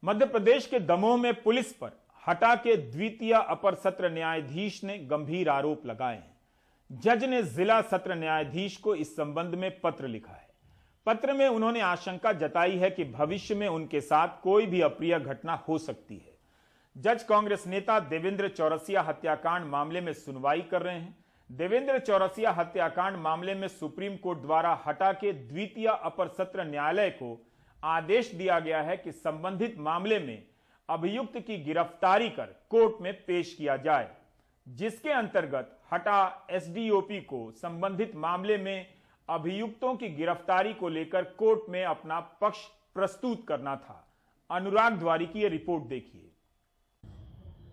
मध्य प्रदेश के दमोह में पुलिस पर हटा के द्वितीय अपर सत्र न्यायाधीश ने गंभीर आरोप लगाए हैं। जज ने जिला सत्र न्यायाधीश को इस संबंध में पत्र लिखा है। पत्र में उन्होंने आशंका जताई है कि भविष्य में उनके साथ कोई भी अप्रिय घटना हो सकती है। जज कांग्रेस नेता देवेंद्र चौरसिया हत्याकांड मामले में सुनवाई कर रहे हैं। देवेंद्र चौरसिया हत्याकांड मामले में सुप्रीम कोर्ट द्वारा हटा के द्वितीय अपर सत्र न्यायालय को आदेश दिया गया है कि संबंधित मामले में अभियुक्त की गिरफ्तारी कर कोर्ट में पेश किया जाए, जिसके अंतर्गत हटा एसडीओपी को संबंधित मामले में अभियुक्तों की गिरफ्तारी को लेकर कोर्ट में अपना पक्ष प्रस्तुत करना था। अनुराग द्वारी की यह रिपोर्ट देखिए।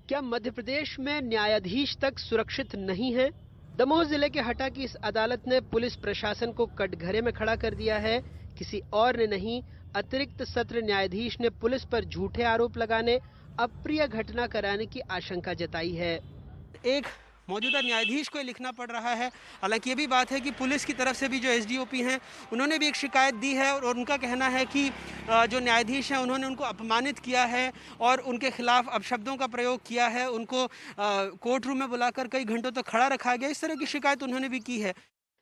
क्या मध्य प्रदेश में न्यायाधीश तक सुरक्षित नहीं है? दमोह जिले के हटा की इस अदालत ने पुलिस प्रशासन को कटघरे में खड़ा कर दिया है। किसी और ने नहीं, अतिरिक्त सत्र न्यायाधीश ने पुलिस पर झूठे आरोप लगाने, अप्रिय घटना कराने की आशंका जताई है। एक मौजूदा न्यायाधीश को लिखना पड़ रहा है। हालांकि ये भी बात है कि पुलिस की तरफ से भी जो एसडीओपी हैं उन्होंने भी एक शिकायत दी है और उनका कहना है कि जो न्यायाधीश हैं उन्होंने उनको अपमानित किया है और उनके खिलाफ अपशब्दों का प्रयोग किया है। उनको कोर्ट रूम में बुलाकर कई घंटों तक खड़ा रखा गया। इस तरह की शिकायत उन्होंने भी की है।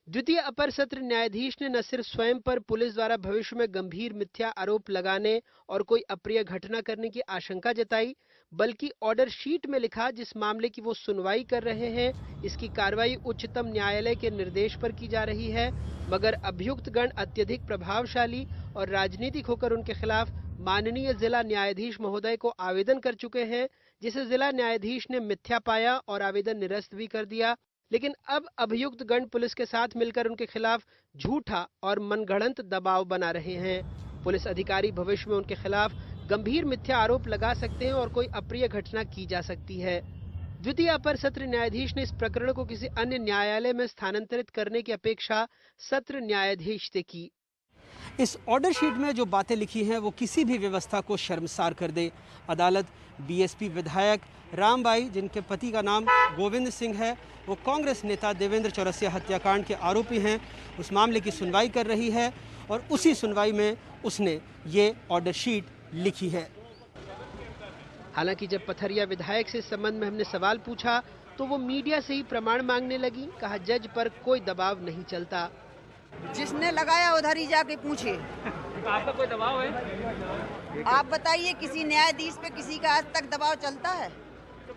द्वितीय अपर सत्र न्यायाधीश ने न सिर्फ स्वयं पर पुलिस द्वारा भविष्य में गंभीर मिथ्या आरोप लगाने और कोई अप्रिय घटना करने की आशंका जताई, बल्कि ऑर्डर शीट में लिखा जिस मामले की वो सुनवाई कर रहे हैं, इसकी कार्रवाई उच्चतम न्यायालय के निर्देश पर की जा रही है। मगर अभियुक्त गण अत्यधिक प्रभावशाली और राजनीतिक होकर उनके खिलाफ माननीय जिला न्यायाधीश महोदय को आवेदन कर चुके हैं, जिसे जिला न्यायाधीश ने मिथ्या पाया और आवेदन निरस्त भी कर दिया। लेकिन अब अभियुक्त गण पुलिस के साथ मिलकर उनके खिलाफ झूठा और मनगढ़ंत दबाव बना रहे हैं। पुलिस अधिकारी भविष्य में उनके खिलाफ गंभीर मिथ्या आरोप लगा सकते हैं और कोई अप्रिय घटना की जा सकती है। द्वितीय अपर सत्र न्यायाधीश ने इस प्रकरण को किसी अन्य न्यायालय में स्थानांतरित करने की अपेक्षा सत्र न्यायाधीश से की। इस ऑर्डर शीट में जो बातें लिखी हैं वो किसी भी व्यवस्था को शर्मसार कर दे। अदालत बीएसपी विधायक रामबाई, जिनके पति का नाम गोविंद सिंह है, वो कांग्रेस नेता देवेंद्र चौरसिया हत्याकांड के आरोपी हैं, उस मामले की सुनवाई कर रही है और उसी सुनवाई में उसने ये ऑर्डर शीट लिखी है। हालांकि जब पथरिया विधायक से इस संबंध में हमने सवाल पूछा तो वो मीडिया से ही प्रमाण मांगने लगी। कहा जज पर कोई दबाव नहीं चलता। जिसने लगाया उधर ही जाके पूछे। आपका कोई दबाव है? आप बताइए, किसी न्यायाधीश पे किसी का आज तक दबाव चलता है?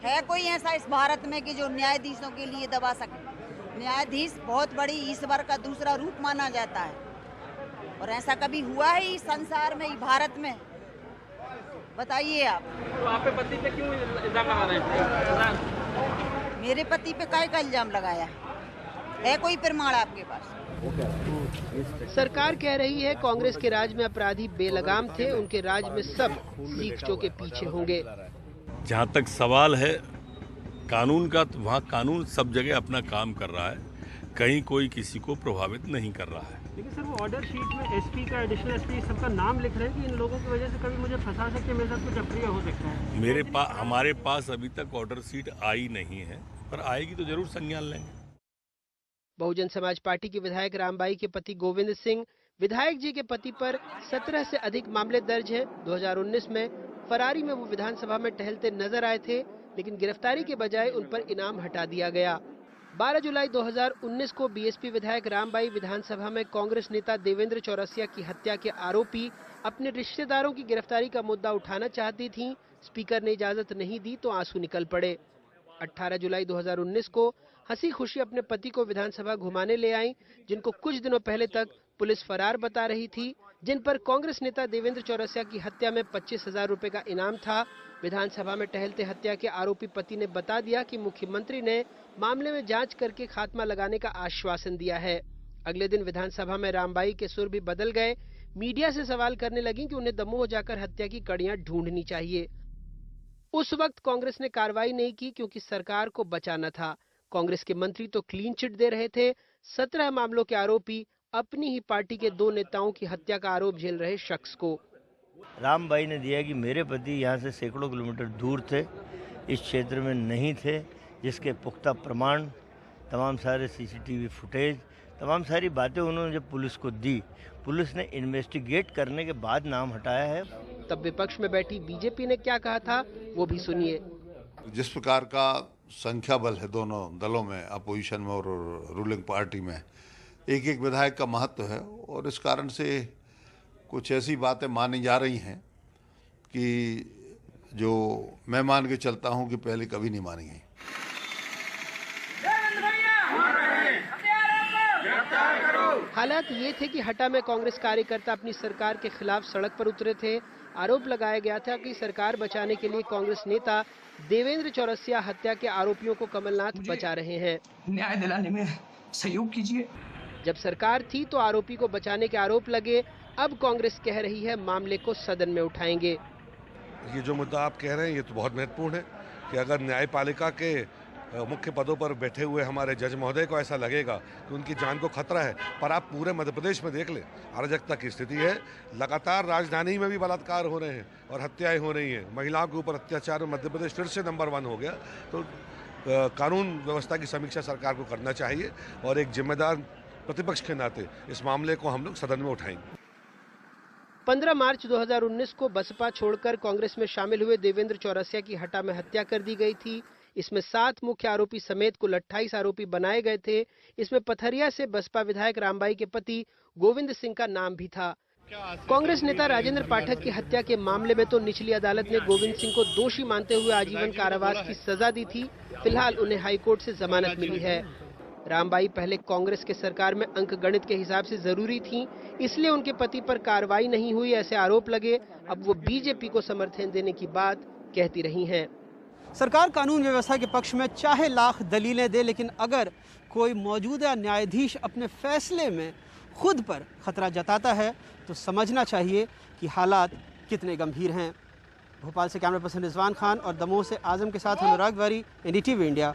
है कोई ऐसा इस भारत में कि जो न्यायाधीशों के लिए दबा सके? न्यायाधीश बहुत बड़ी ईश्वर का दूसरा रूप माना जाता है और ऐसा कभी हुआ है इस संसार में, भारत में? बताइए आप। तो आपके पति पे क्यों इल्जाम लगा रहे हैं? मेरे पति पे काय का इल्जाम लगाया है? कोई प्रमाण आपके पास? सरकार कह रही है कांग्रेस के राज में अपराधी बेलगाम थे, उनके राज में सब सीखचों के पीछे होंगे। जहाँ तक सवाल है कानून का, तो वहाँ कानून सब जगह अपना काम कर रहा है, कहीं कोई किसी को प्रभावित नहीं कर रहा है। लेकिन सर वो ऑर्डर शीट में एसपी का, एडिशनल एसपी सबका नाम लिख रहे हैं कि इन लोगों की वजह से कभी मुझे फंसा सकते हैं, मेरे साथ कुछ अप्रिय हो सकता है। हमारे पास अभी तक ऑर्डर शीट आई नहीं है, पर आएगी तो जरूर संज्ञान लेंगे। बहुजन समाज पार्टी के विधायक रामबाई के पति गोविंद सिंह, विधायक जी के पति पर 17 से अधिक मामले दर्ज हैं। 2019 में फरारी में वो विधानसभा में टहलते नजर आए थे, लेकिन गिरफ्तारी के बजाय उन पर इनाम हटा दिया गया। 12 जुलाई 2019 को बीएसपी विधायक रामबाई विधानसभा में कांग्रेस नेता देवेंद्र चौरसिया की हत्या के आरोपी अपने रिश्तेदारों की गिरफ्तारी का मुद्दा उठाना चाहती थीं। स्पीकर ने इजाजत नहीं दी तो आंसू निकल पड़े। 18 जुलाई 2019 को हंसी खुशी अपने पति को विधानसभा घुमाने ले आई, जिनको कुछ दिनों पहले तक पुलिस फरार बता रही थी, जिन पर कांग्रेस नेता देवेंद्र चौरसिया की हत्या में 25,000 रुपए का इनाम था। विधानसभा में टहलते हत्या के आरोपी पति ने बता दिया कि मुख्यमंत्री ने मामले में जांच करके खात्मा लगाने का आश्वासन दिया है। अगले दिन विधानसभा में रामबाई के सुर भी बदल गए। मीडिया से सवाल करने लगी कि उन्हें दमोह जाकर हत्या की कड़ियां ढूंढनी चाहिए। उस वक्त कांग्रेस ने कार्रवाई नहीं की क्योंकि सरकार को बचाना था। कांग्रेस के मंत्री तो क्लीन चिट दे रहे थे। 17 मामलों के आरोपी अपनी ही पार्टी के 2 नेताओं की हत्या का आरोप झेल रहे शख्स को। रामबाई ने दिया कि मेरे पति यहाँ से सैकड़ों किलोमीटर दूर थे, इस क्षेत्र में नहीं थे, जिसके पुख्ता प्रमाण, तमाम सारे सीसीटीवी फुटेज, तमाम सारी बातें उन्होंने जब पुलिस को दी, पुलिस ने इन्वेस्टिगेट करने के बाद नाम हटाया है। तब विपक्ष में बैठी बीजेपी ने क्या कहा था वो भी सुनिए। जिस प्रकार का संख्या बल है दोनों दलों में, अपोजिशन में और रूलिंग पार्टी में, एक एक विधायक का महत्व है और इस कारण से कुछ ऐसी बातें मानी जा रही हैं कि जो मैं मान के चलता हूं कि पहले कभी नहीं मानी गई। हालात ये थे कि हटा में कांग्रेस कार्यकर्ता अपनी सरकार के खिलाफ सड़क पर उतरे थे। आरोप लगाया गया था कि सरकार बचाने के लिए कांग्रेस नेता देवेंद्र चौरसिया हत्या के आरोपियों को कमलनाथ बचा रहे हैं। न्याय दिलाने में सहयोग कीजिए। जब सरकार थी तो आरोपी को बचाने के आरोप लगे, अब कांग्रेस कह रही है मामले को सदन में उठाएंगे। ये जो मुद्दा आप कह रहे हैं ये तो बहुत महत्वपूर्ण है कि अगर न्यायपालिका के मुख्य पदों पर बैठे हुए हमारे जज महोदय को ऐसा लगेगा कि उनकी जान को खतरा है, पर आप पूरे मध्य प्रदेश में देख लें, अराजकता की स्थिति है। लगातार राजधानी में भी बलात्कार हो रहे हैं और हत्याएं हो रही हैं। महिलाओं के ऊपर अत्याचार में मध्य प्रदेश फिर से नंबर 1 हो गया। तो कानून व्यवस्था की समीक्षा सरकार को करना चाहिए और एक जिम्मेदार प्रतिपक्ष के नाते इस मामले को हम लोग सदन में उठाएंगे। 15 मार्च 2019 को बसपा छोड़कर कांग्रेस में शामिल हुए देवेंद्र चौरसिया की हटा में हत्या कर दी गई थी। इसमें 7 मुख्य आरोपी समेत कुल 28 आरोपी बनाए गए थे। इसमें पथरिया से बसपा विधायक रामबाई के पति गोविंद सिंह का नाम भी था। कांग्रेस नेता राजेंद्र पाठक की हत्या के मामले में तो निचली अदालत ने गोविंद सिंह को दोषी मानते हुए आजीवन कारावास की सजा दी थी। फिलहाल उन्हें हाईकोर्ट से जमानत मिली है। रामबाई पहले कांग्रेस के सरकार में अंक गणित के हिसाब से जरूरी थी, इसलिए उनके पति पर कार्रवाई नहीं हुई, ऐसे आरोप लगे। अब वो बीजेपी को समर्थन देने की बात कहती रही हैं। सरकार कानून व्यवस्था के पक्ष में चाहे लाख दलीलें दे, लेकिन अगर कोई मौजूदा न्यायाधीश अपने फैसले में खुद पर खतरा जताता है तो समझना चाहिए कि हालात कितने गंभीर हैं। भोपाल से कैमरा पर्सन रिजवान खान और दमोह से आजम के साथ अनुराग वारी, NDTV इंडिया।